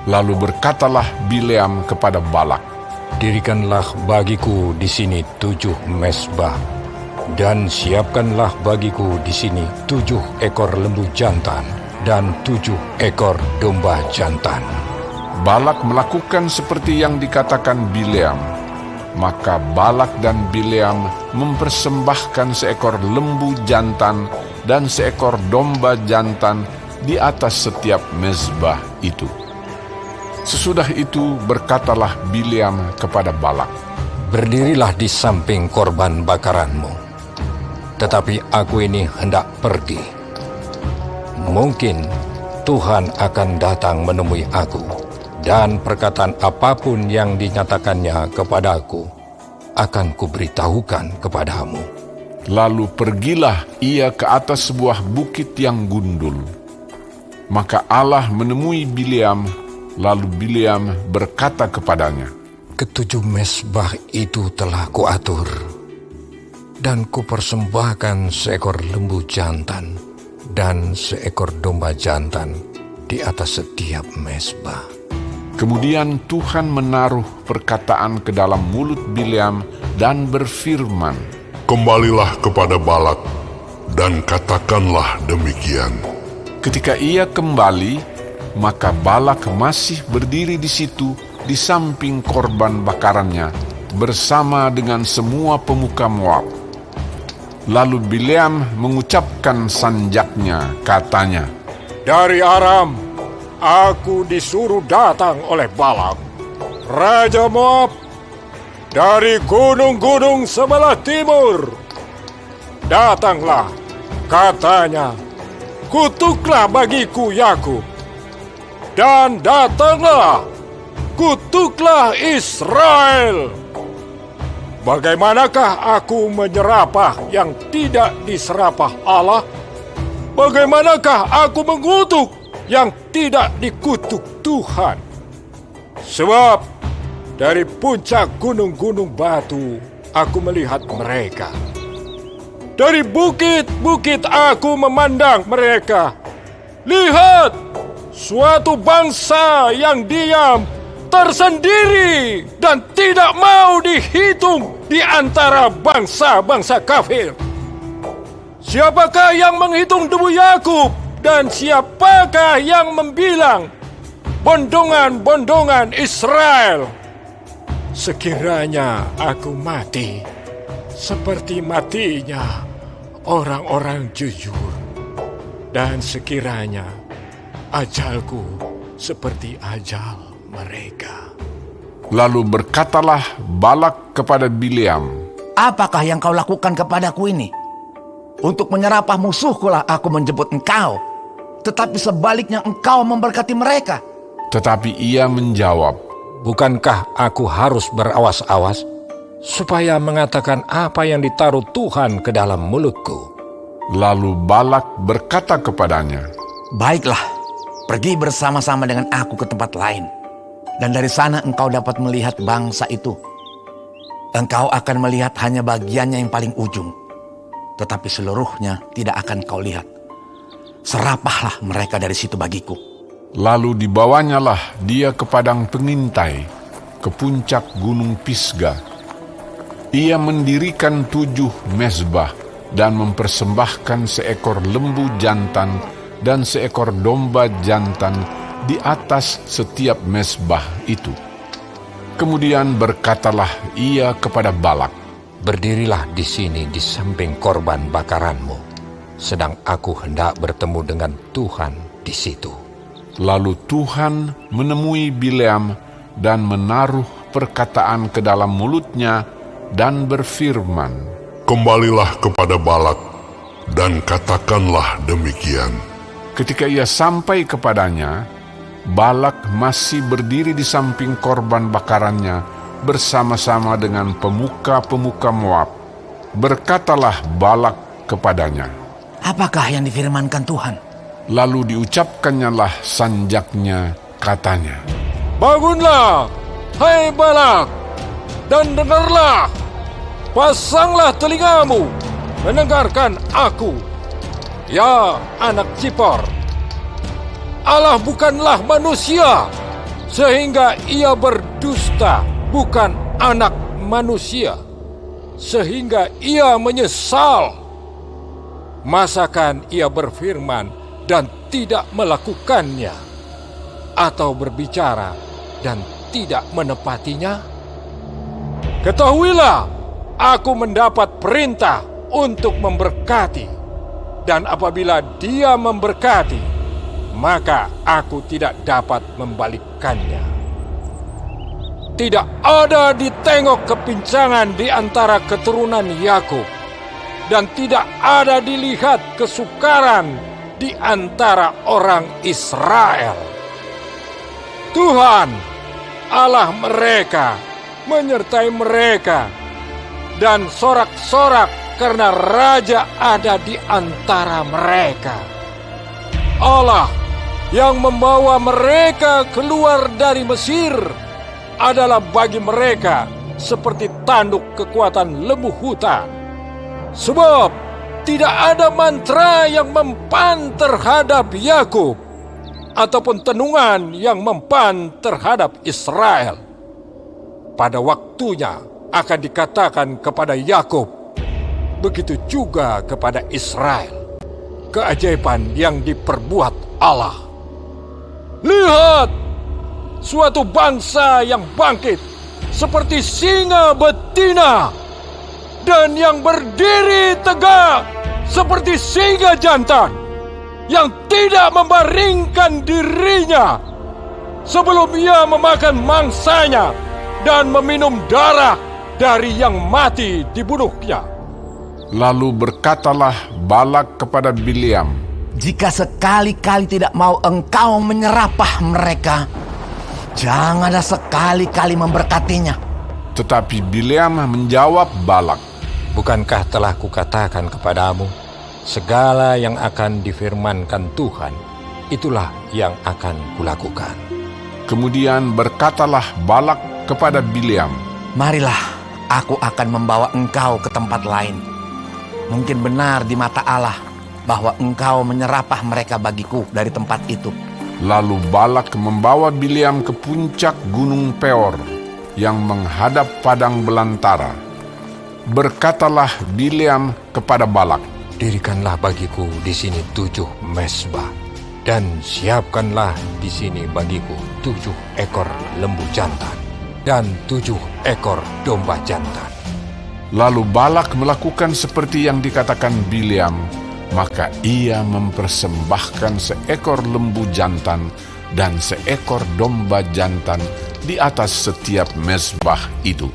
Lalu berkatalah Bileam kepada Balak, Dirikanlah bagiku di sini 7 mezbah, dan siapkanlah bagiku di sini 7 ekor lembu jantan dan 7 ekor domba jantan. Balak melakukan seperti yang dikatakan Bileam. Maka Balak dan Bileam mempersembahkan seekor lembu jantan dan seekor domba jantan di atas setiap mezbah itu. Sesudah itu berkatalah Bileam kepada Balak, Berdirilah di samping korban bakaranmu, tetapi aku ini hendak pergi. Mungkin Tuhan akan datang menemui aku, dan perkataan apapun yang dinyatakannya kepadaku akan kuberitahukan kepadamu. Lalu pergilah ia ke atas sebuah bukit yang gundul. Maka Allah menemui Bileam, lalu Bileam berkata kepadanya, Ketujuh mezbah itu telah kuatur, dan kupersembahkan seekor lembu jantan dan seekor domba jantan di atas setiap mezbah. Kemudian Tuhan menaruh perkataan ke dalam mulut Bileam dan berfirman, Kembalilah kepada Balak, dan katakanlah demikian. Ketika ia kembali, maka Balak masih berdiri di situ di samping korban bakarannya bersama dengan semua pemuka Moab. Lalu Bileam mengucapkan sanjaknya, katanya, Dari Aram, aku disuruh datang oleh Balak, Raja Moab, dari gunung-gunung sebelah timur. Datanglah, katanya, kutuklah bagiku Yakub. Dan datanglah, kutuklah Israel. Bagaimanakah aku menyerapah yang tidak diserapah Allah? Bagaimanakah aku mengutuk yang tidak dikutuk Tuhan? Sebab dari puncak gunung-gunung batu aku melihat mereka. Dari bukit-bukit aku memandang mereka. Lihat, suatu bangsa yang diam, tersendiri, dan tidak mau dihitung di antara bangsa-bangsa kafir. Siapakah yang menghitung debu Yakub, dan siapakah yang membilang bondongan-bondongan Israel? Sekiranya aku mati seperti matinya orang-orang jujur, dan sekiranya ajalku seperti ajal mereka. Lalu berkatalah Balak kepada Bileam, Apakah yang kau lakukan kepadaku ini? Untuk menyerapah musuhkulah aku menjemput engkau, tetapi sebaliknya engkau memberkati mereka. Tetapi ia menjawab, Bukankah aku harus berawas-awas supaya mengatakan apa yang ditaruh Tuhan ke dalam mulutku? Lalu Balak berkata kepadanya, Baiklah, pergi bersama-sama dengan aku ke tempat lain, dan dari sana engkau dapat melihat bangsa itu. Engkau akan melihat hanya bagiannya yang paling ujung, tetapi seluruhnya tidak akan kau lihat. Serapahlah mereka dari situ bagiku. Lalu dibawanyalah dia ke padang pengintai, ke puncak gunung Pisga. Ia mendirikan 7 mezbah dan mempersembahkan seekor lembu jantan dan seekor domba jantan di atas setiap mezbah itu. Kemudian berkatalah ia kepada Balak, Berdirilah di sini di samping korban bakaranmu, sedang aku hendak bertemu dengan Tuhan di situ. Lalu Tuhan menemui Bileam dan menaruh perkataan ke dalam mulutnya dan berfirman, Kembalilah kepada Balak, dan katakanlah demikian. Ketika ia sampai kepadanya, Balak masih berdiri di samping korban bakarannya bersama-sama dengan pemuka-pemuka Moab. Berkatalah Balak kepadanya, Apakah yang difirmankan Tuhan? lalu diucapkannyalah sanjaknya, katanya, Bangunlah, hai Balak, dan dengarlah. Pasanglah telingamu, mendengarkan aku, ya anak Zippor. Allah bukanlah manusia, sehingga ia berdusta bukan anak manusia, sehingga ia menyesal. Masakan ia berfirman dan tidak melakukannya, atau berbicara dan tidak menepatinya? Ketahuilah, aku mendapat perintah untuk memberkati, dan apabila Dia memberkati, maka aku tidak dapat membalikkannya. Tidak ada ditengok kepincangan di antara keturunan Yakub, dan tidak ada dilihat kesukaran di antara orang Israel. Tuhan, Allah mereka, menyertai mereka, dan sorak-sorak karena raja ada di antara mereka. Allah yang membawa mereka keluar dari Mesir adalah bagi mereka seperti tanduk kekuatan lembu hutan. Sebab tidak ada mantra yang mempan terhadap Yakub, ataupun tenungan yang mempan terhadap Israel. Pada waktunya akan dikatakan kepada Yakub, begitu juga kepada Israel, keajaiban yang diperbuat Allah. Lihat, suatu bangsa yang bangkit seperti singa betina, dan yang berdiri tegak seperti singa jantan, yang tidak membaringkan dirinya sebelum ia memakan mangsanya dan meminum darah dari yang mati dibunuhnya. Lalu berkatalah Balak kepada Bileam, Jika sekali-kali tidak mau engkau menyerapah mereka, janganlah sekali-kali memberkatinya. tetapi Bileam menjawab Balak, Bukankah telah kukatakan kepadamu, segala yang akan difirmankan Tuhan, itulah yang akan kulakukan. Kemudian berkatalah Balak kepada Bileam, Marilah, aku akan membawa engkau ke tempat lain. Mungkin benar di mata Allah bahwa engkau menyerapah mereka bagiku dari tempat itu. Lalu Balak membawa Bileam ke puncak gunung Peor yang menghadap padang belantara. Berkatalah Bileam kepada Balak, Dirikanlah bagiku di sini 7 mezbah, dan siapkanlah di sini bagiku 7 ekor lembu jantan dan 7 ekor domba jantan. Lalu Balak melakukan seperti yang dikatakan Bileam, maka ia mempersembahkan seekor lembu jantan dan seekor domba jantan di atas setiap mezbah itu.